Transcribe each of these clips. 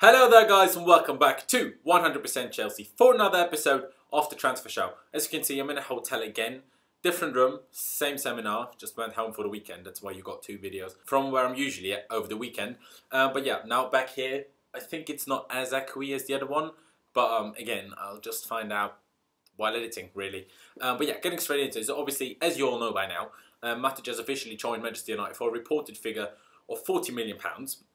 Hello there guys and welcome back to 100% Chelsea for another episode of the Transfer Show. As you can see, I'm in a hotel again, different room, same seminar, just went home for the weekend. That's why you got two videos from where I'm usually at over the weekend. But yeah, now back here, I think it's not as echoey as the other one, but again, I'll just find out while editing really. But yeah, getting straight into it, so obviously, as you all know by now, Matic has officially joined Manchester United for a reported figure of £40 million.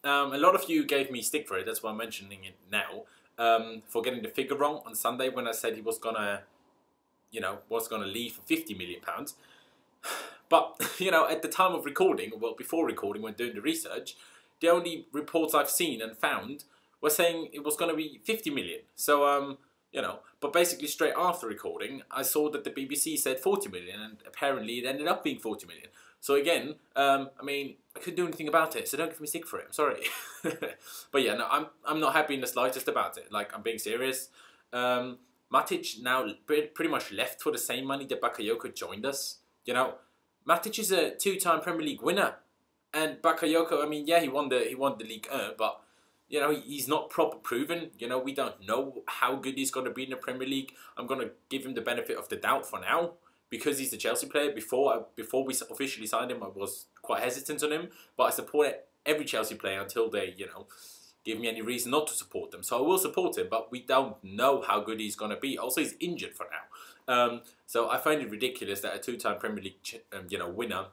A lot of you gave me stick for it, that's why I'm mentioning it now, for getting the figure wrong on Sunday when I said he was gonna, leave for £50 million. But, at the time of recording, well, before recording, when doing the research, the only reports I've seen and found were saying it was gonna be 50 million. So, but basically straight after recording, I saw that the BBC said 40 million, and apparently it ended up being 40 million. So again, I couldn't do anything about it, so don't give me stick for it, I'm sorry. But yeah, no, I'm not happy in the slightest about it, like, I'm being serious. Matic now pretty much left for the same money that Bakayoko joined us. Matic is a two-time Premier League winner, and Bakayoko, yeah, he won the League 1, but he's not proper proven. We don't know how good he's going to be in the Premier League. I'm going to give him the benefit of the doubt for now, because he's a Chelsea player. Before we officially signed him, I was quite hesitant on him, but I support every Chelsea player until they, give me any reason not to support them. So I will support him, but we don't know how good he's going to be. Also, he's injured for now. So I find it ridiculous that a two-time Premier League, winner,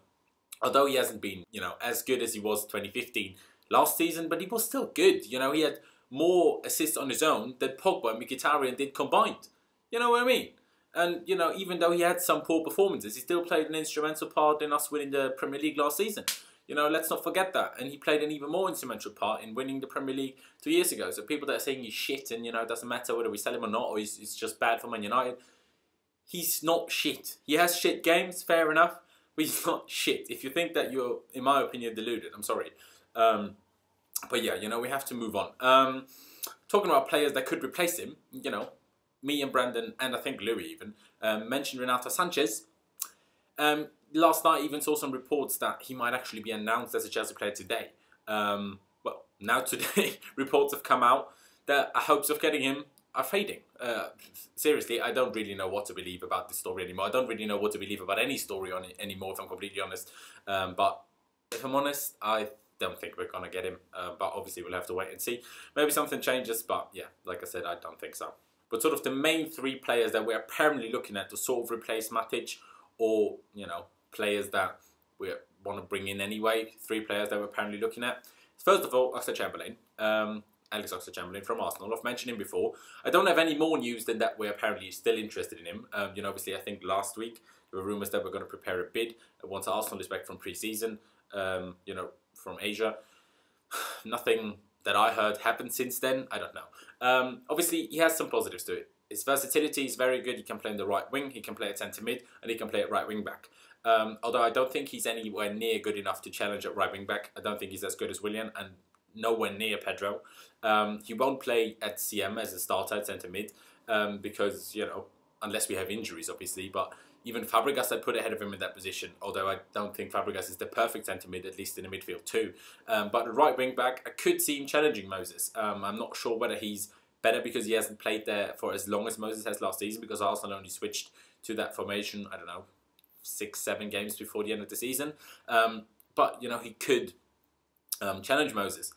although he hasn't been, as good as he was 2015 last season, but he was still good. He had more assists on his own than Pogba and Mkhitaryan did combined. You know what I mean? And, even though he had some poor performances, he still played an instrumental part in us winning the Premier League last season. Let's not forget that. And he played an even more instrumental part in winning the Premier League 2 years ago. So people that are saying he's shit and, it doesn't matter whether we sell him or not, or he's just bad for Man United, he's not shit. He has shit games, fair enough, but he's not shit. If you think that you're, in my opinion, deluded, I'm sorry. But yeah, we have to move on. Talking about players that could replace him, me and Brandon, and I think Louis even, mentioned Renato Sanches. Last night even saw some reports that he might actually be announced as a Chelsea player today. Well, now today, reports have come out that our hopes of getting him are fading. Seriously, I don't really know what to believe about this story anymore. I don't really know what to believe about any story on it anymore, if I'm completely honest. But if I'm honest, I don't think we're going to get him. But obviously, we'll have to wait and see. Maybe something changes, but yeah, like I said, I don't think so. But sort of the main three players that we're apparently looking at to sort of replace Matic, or, players that we want to bring in anyway, three players that we're apparently looking at. First of all, Oxlade-Chamberlain, Alex Oxlade-Chamberlain from Arsenal. I've mentioned him before. I don't have any more news than that we're apparently still interested in him. Obviously, I think last week there were rumours that we're going to prepare a bid once Arsenal is back from pre-season, from Asia. Nothing that I heard happened since then. I don't know. Obviously, he has some positives to it. His versatility is very good. He can play in the right wing, he can play at centre mid, and he can play at right wing back. Although I don't think he's anywhere near good enough to challenge at right wing back. I don't think he's as good as Willian, and nowhere near Pedro. He won't play at CM as a starter at centre mid, because, unless we have injuries, obviously. But even Fabregas, I'd put ahead of him in that position, although I don't think Fabregas is the perfect centre mid, at least in the midfield too. But the right wing back, I could see him challenging Moses. I'm not sure whether he's better because he hasn't played there for as long as Moses has last season, because Arsenal only switched to that formation, I don't know, 6-7 games before the end of the season. But, he could challenge Moses.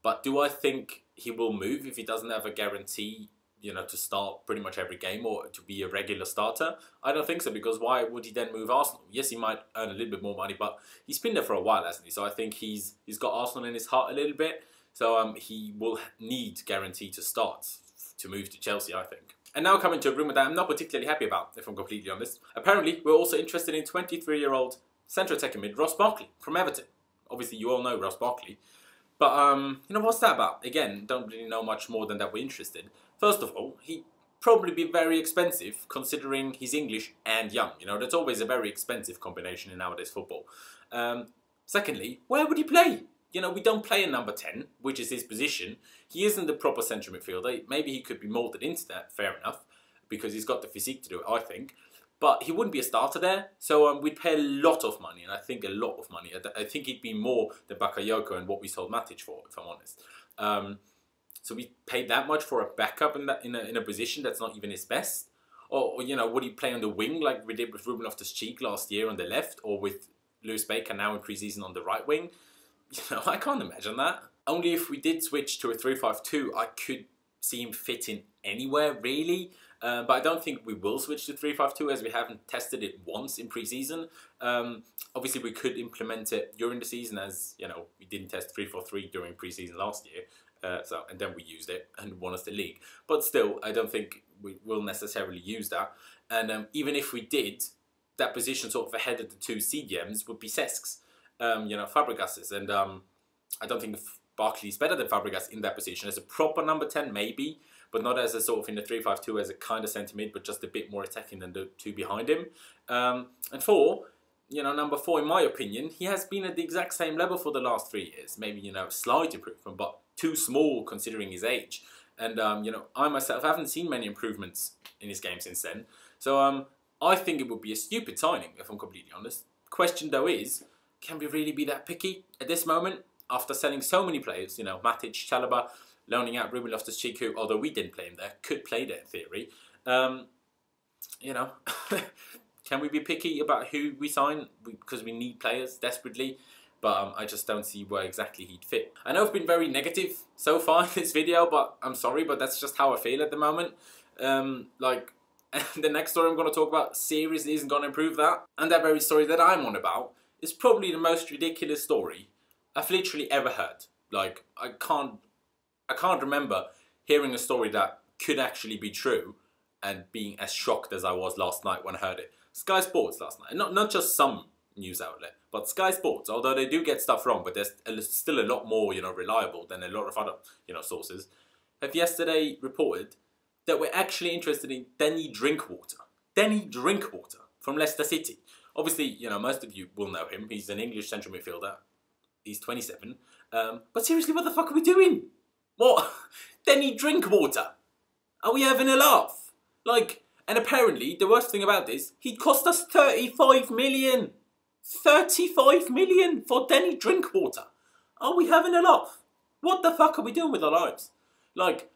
But do I think he will move if he doesn't have a guarantee, to start pretty much every game or to be a regular starter? I don't think so, because why would he then move Arsenal? Yes, he might earn a little bit more money, but he's been there for a while, hasn't he? So I think he's got Arsenal in his heart a little bit. So he will need guarantee to start to move to Chelsea, I think. And now coming to a rumour that I'm not particularly happy about, if I'm completely honest. Apparently, we're also interested in 23-year-old central attacker mid Ross Barkley from Everton. Obviously, you all know Ross Barkley. But, what's that about? Again, don't really know much more than that we're interested. First of all, he'd probably be very expensive, considering he's English and young. That's always a very expensive combination in nowadays football. Secondly, where would he play? We don't play a number 10, which is his position. He isn't the proper central midfielder. Maybe he could be moulded into that, fair enough, because he's got the physique to do it, I think. But he wouldn't be a starter there, so we'd pay a lot of money, and I think a lot of money. I think he'd be more than Bakayoko and what we sold Matic for, if I'm honest. So we paid that much for a backup in a position that's not even his best? Or you know, would he play on the wing like we did with Ruben Loftus-Cheek last year on the left, or with Lewis Baker now in pre-season on the right wing? You know, I can't imagine that. Only if we did switch to a 3-5-2, I could see him fitting anywhere, really. But I don't think we will switch to 3-5-2 as we haven't tested it once in pre-season. Obviously, we could implement it during the season, as you know, we didn't test 3-4-3 during pre-season last year. And then we used it and won us the league. But still, I don't think we will necessarily use that. And even if we did, that position sort of ahead of the two CDMs would be Cesk's, you know, Fabregas's. And I don't think Barkley is better than Fabregas in that position. As a proper number 10, maybe, but not as a sort of in the 3-5-2 as a kind of centre mid, but just a bit more attacking than the two behind him. And 4, you know, number 4, in my opinion, he has been at the exact same level for the last 3 years. Maybe, you know, slight improvement, but too small considering his age. And, you know, I myself haven't seen many improvements in his game since then. So I think it would be a stupid signing, if I'm completely honest. Question, though, is, can we really be that picky at this moment? After selling so many players, you know, Matic, Chalobah, loaning out Ruben Loftus-Cheek, who, although we didn't play him there, could play there in theory. You know, can we be picky about who we sign? Because we need players desperately. But I just don't see where exactly he'd fit. I know I've been very negative so far in this video, but I'm sorry, but that's just how I feel at the moment. Like, the next story I'm going to talk about seriously isn't going to improve that. And that very story that I'm on about is probably the most ridiculous story I've literally ever heard. Like, I can't remember hearing a story that could actually be true and being as shocked as I was last night when I heard it. Sky Sports last night, not just some news outlet, but Sky Sports, although they do get stuff wrong, but there's still a lot more, you know, reliable than a lot of other, you know, sources, have yesterday reported that we're actually interested in Danny Drinkwater. Danny Drinkwater from Leicester City. Obviously, you know, most of you will know him. He's an English central midfielder. He's 27. But seriously, what the fuck are we doing? What? Danny Drinkwater? Are we having a laugh? Like, and apparently, the worst thing about this, he cost us 35 million. 35 million for Danny Drinkwater. Are we having a laugh? What the fuck are we doing with our lives? Like,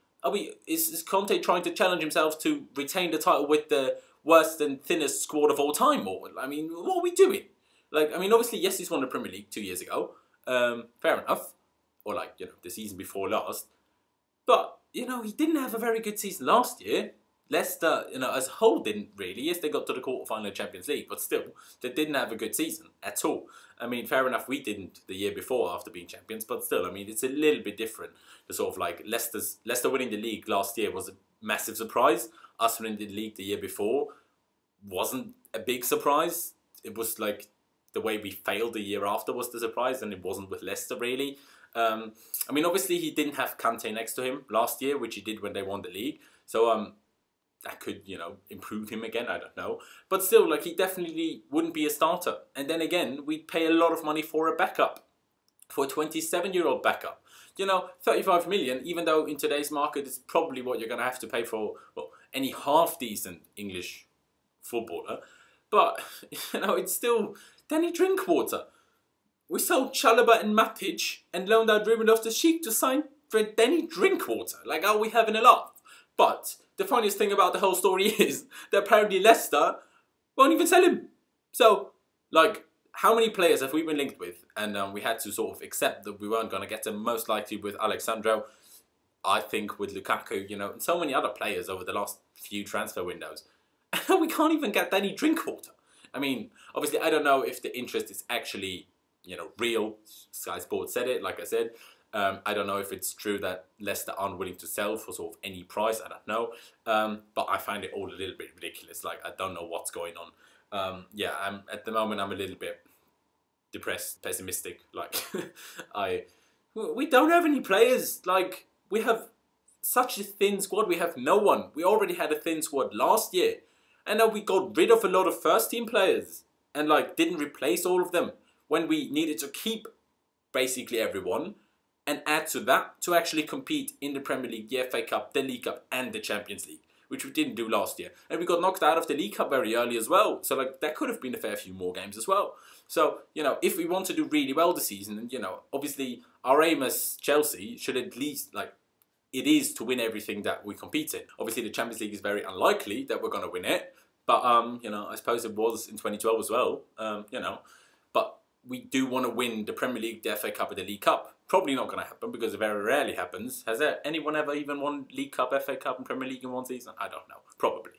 is Conte trying to challenge himself to retain the title with the worst and thinnest squad of all time? Or, I mean, what are we doing? Like, I mean, obviously, yes, he's won the Premier League 2 years ago. Fair enough. Or like, you know, the season before last. But, you know, he didn't have a very good season last year. Leicester, you know, as a whole didn't really. Yes, they got to the quarterfinal of Champions League, but still, they didn't have a good season at all. I mean, fair enough, we didn't the year before after being champions, but still, I mean, it's a little bit different. The sort of like Leicester winning the league last year was a massive surprise. Us winning the league the year before wasn't a big surprise. It was like the way we failed the year after was the surprise, and it wasn't with Leicester really. I mean, obviously, he didn't have Kante next to him last year, which he did when they won the league. So, that could, you know, improve him again, I don't know. But still, like, he definitely wouldn't be a starter. And then again, we'd pay a lot of money for a backup. For a 27-year-old backup. You know, 35 million, even though in today's market, it's probably what you're going to have to pay for, well, any half-decent English footballer. But, you know, it's still Danny Drinkwater. We sold Chalobah and Matic and loaned out Ruben Loftus-Cheek to sign for Danny Drinkwater. Like, are we having a laugh? But the funniest thing about the whole story is that apparently Leicester won't even sell him. So, like, how many players have we been linked with? And we had to sort of accept that we weren't going to get them, most likely with Alexandro, I think with Lukaku, you know, and so many other players over the last few transfer windows. And we can't even get Danny Drinkwater. I mean, obviously, I don't know if the interest is actually, you know, real. Sky Sports said it, like I said. I don't know if it's true that Leicester aren't willing to sell for sort of any price. I don't know. But I find it all a little bit ridiculous. Like, I don't know what's going on. Yeah, at the moment, I'm a little bit depressed, pessimistic. Like, we don't have any players. Like, we have such a thin squad. We have no one. We already had a thin squad last year. And now we got rid of a lot of first-team players. And, like, didn't replace all of them when we needed to keep basically everyone. And add to that to actually compete in the Premier League, the FA Cup, the League Cup and the Champions League, which we didn't do last year. And we got knocked out of the League Cup very early as well. So, like, that could have been a fair few more games as well. So, you know, if we want to do really well this season, and, you know, obviously our aim as Chelsea should at least, like, it is to win everything that we compete in. Obviously, the Champions League is very unlikely that we're going to win it, but you know, I suppose it was in 2012 as well. You know, but we do want to win the Premier League, the FA Cup, and the League Cup. Probably not going to happen because it very rarely happens. Has there anyone ever even won League Cup, FA Cup, and Premier League in one season? I don't know. Probably.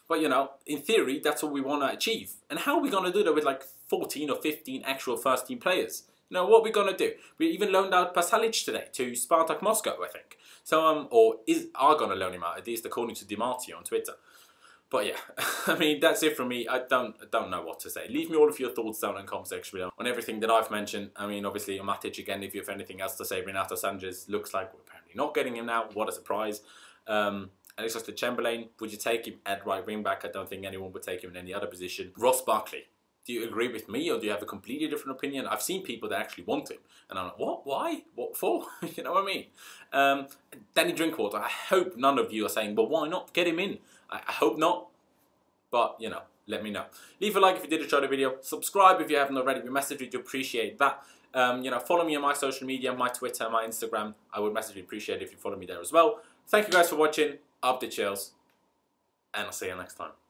But you know, in theory, that's what we want to achieve. And how are we going to do that with like 14 or 15 actual first team players? You know, what are we going to do? We even loaned out Pasalic today to Spartak Moscow, I think. So, are going to loan him out, at least according to Dimartio on Twitter. But yeah, I mean, that's it from me. I don't know what to say. Leave me all of your thoughts down in the comment section below on everything that I've mentioned. I mean, obviously, on Matic again, if you have anything else to say. Renato Sanches looks like we're apparently not getting him now. What a surprise. Oxlade-Chamberlain, would you take him at right wing back? I don't think anyone would take him in any other position. Ross Barkley, do you agree with me or do you have a completely different opinion? I've seen people that actually want him. And I'm like, what? Why? What for? You know what I mean? Danny Drinkwater, I hope none of you are saying, well, why not? Get him in. I hope not. But, you know, let me know. Leave a like if you did enjoy the video. Subscribe if you haven't already. We massively do appreciate that. You know, follow me on my social media, my Twitter, my Instagram. I would massively appreciate it if you follow me there as well. Thank you guys for watching. Up the Chels. And I'll see you next time.